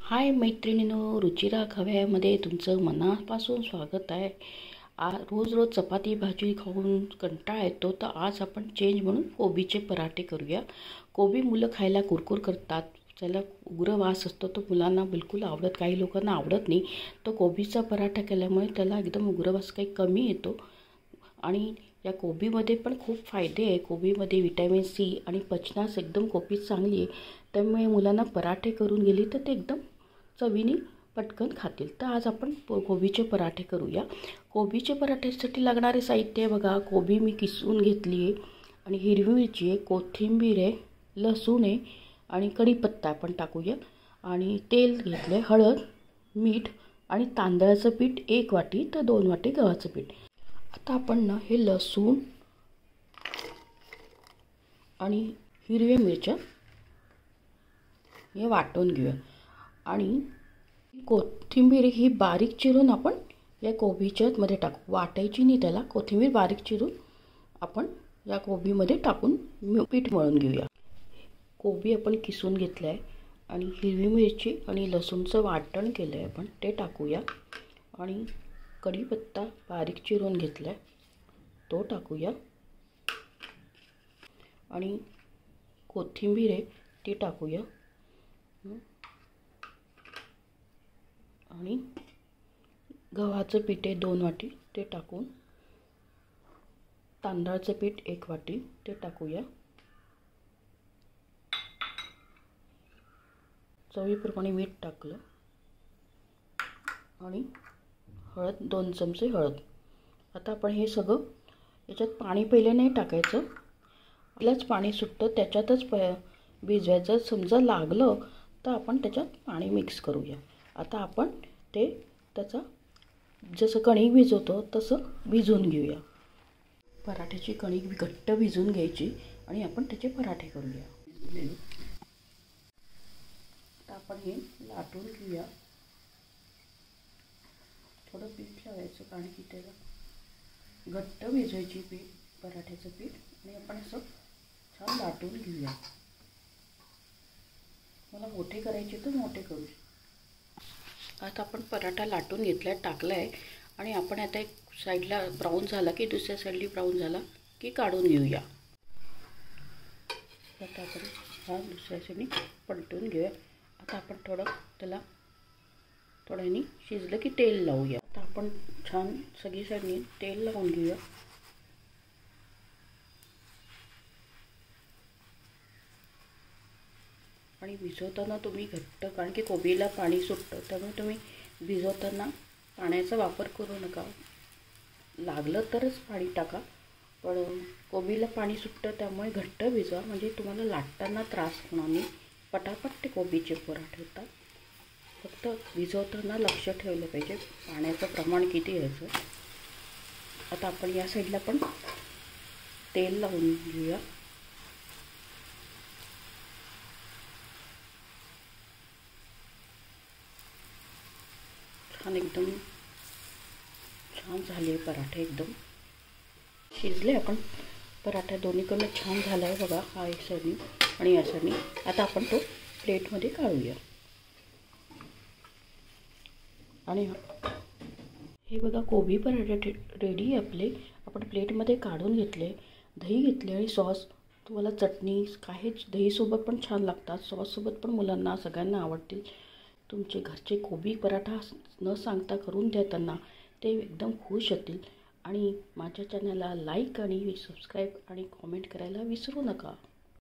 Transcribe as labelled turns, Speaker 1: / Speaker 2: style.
Speaker 1: हाय मैत्रिणींनो, रुचिरा खव्यामध्ये तुमचं मनापासून स्वागत आहे. रोज रोज चपाती भाजी खाऊन कंटाळा येतो, तर आज आपण चेंज म्हणून कोबीचे पराठे करूया. कोबी मुलं खायला कुरकुर करतात, त्याला उग्र वास असतो, तो मुलांना बिलकुल आवडत, काही लोकांना आवडत नाही. तो कोबीचा पराठा केल्यामुळे त्याला एकदम उग्र वास काही कमी येतो. आणि या कोबीमध्ये पण खूप फायदे आहे. कोबीमध्ये व्हिटॅमिन सी आणि पचनास एकदम कोबी चांगली आहे. त्यामुळे मुलांना पराठे करून गेली तर ते एकदम चवीने पटकन खातील. तर आज आपण कोबीचे पराठे करूया. कोबीचे पराठ्यासाठी लागणारे साहित्य बघा. कोबी मी किसून घेतली आहे आणि हिरवी मिरची आहे, कोथिंबीर आहे, लसूण आहे आणि कढीपत्ता आपण टाकूया. आणि तेल घेतलं आहे, हळद, मीठ आणि तांदळाचं पीठ 1 वाटी तर 2 वाटी गव्हाचं पीठ. आता आपण ना हे लसूण आणि हिरव्या मिरच्या हे वाटून घेऊया. आणि कोथिंबीर ही बारीक चिरून आपण या कोबीच्यामध्ये टाकू. वाटायची नाही त्याला, कोथिंबीर बारीक चिरून आपण या कोबीमध्ये टाकून पीठ मळून घेऊया. कोबी आपण किसून घेतलं आहे आणि हिरवी मिरची आणि लसूणचं वाटण केलं आहे आपण, ते टाकूया. आणि कढीपत्ता बारीक चिरून घेतला आहे, तो टाकूया. आणि कोथिंबीर आहे ती टाकूया. आणि गव्हाचं पीठ आहे 2 वाटी, ते टाकून तांदळाचं पीठ 1 वाटी ते टाकूया. चवीप्रमाणे मीठ टाकलं आणि हळद 2 चमचे हळद. आता आपण हे सगळं याच्यात पाणी पहिले नाही टाकायचं, आपल्याच पाणी सुटतं त्याच्यातच भिजवायचं. समजा लागलं तर आपण त्याच्यात पाणी मिक्स करूया. आता आपण ते त्याचा जसं कणिक भिजवतो तसं भिजवून घेऊया. पराठ्याची कणिक घट्ट भिजवून घ्यायची आणि आपण त्याचे पराठे करूया. आता आपण हे लाटून घेऊया. थोडं पीठ लावायचं कारण की त्याला घट्ट भिजवायची पराठ्याचं पीठ. आणि आपण असं छान लाटून घेऊया. मला मोठे करायचे तर मोठे करू. आता आपण पराठा लाटून घेतला आहे, टाकला आहे. आणि आपण आता एक साईडला ब्राऊन झाला की दुसऱ्या साईडला ब्राऊन झाला की काढून घेऊया. आता आपण हा दुसऱ्या साईडने पलटून घेऊया. आता आपण त्याला थोड्याने शिजलं की तेल लावूया. आता आपण छान सगळी साईडने तेल लावून घेऊया. आणि भिजवताना तुम्ही घट्ट, कारण की कोबीला पाणी सुटतं, त्यामुळे तुम्ही भिजवताना पाण्याचा वापर करू नका. लागलं तरच पाणी टाका, पण कोबीला पाणी सुटतं त्यामुळे घट्ट भिजवा, म्हणजे तुम्हाला लाटताना त्रास होणार नाही. पटापट ते कोबीचे पराठे होतात. फक्त भिजवताना लक्ष ठेवलं पाहिजे पाण्याचं प्रमाण किती घ्यायचं. आता आपण या साईडला पण तेल लावून घेऊया. छान एकदम छान झाले पराठे, एकदम शिजले. आपण पराठा दोन्हीकडनं छान झाला आहे बघा, हा एक साईडनी आणि या साईडनी. आता आपण तो प्लेटमध्ये काढूया. आणि हे बघा कोबी पराठे रेडी आपले. आपण प्लेटमध्ये काढून घेतले. दही घेतले आणि सॉस, तुम्हाला चटणी काही दहीसोबत पण छान लागतात, सॉससोबत पण मुलांना सगळ्यांना आवडतील. तुमचे घरचे कोबी पराठा न सांगता करून द्या त्यांना, ते एकदम खुश होतील. आणि माझ्या चॅनलला लाईक आणि सबस्क्राईब आणि कॉमेंट करायला विसरू नका.